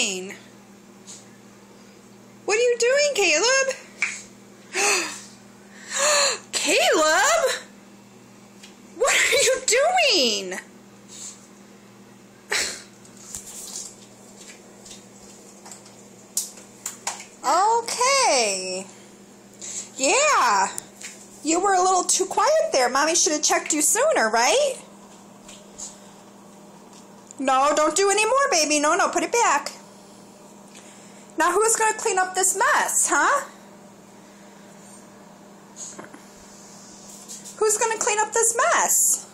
doing? What are you doing, Caleb? Caleb? What are you doing? Okay. Yeah. You were a little too quiet there. Mommy should have checked you sooner, right? No, don't do any more, baby. No, put it back. Now who's going to clean up this mess, huh? Who's going to clean up this mess?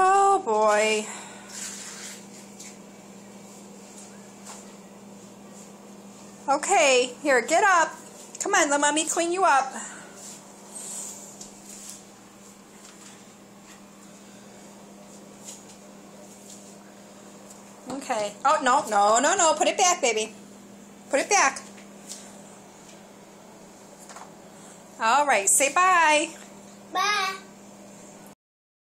Oh boy. Okay, here, get up. Come on, let Mommy clean you up. Okay. Oh, no. Put it back, baby. Put it back. All right, say bye. Bye.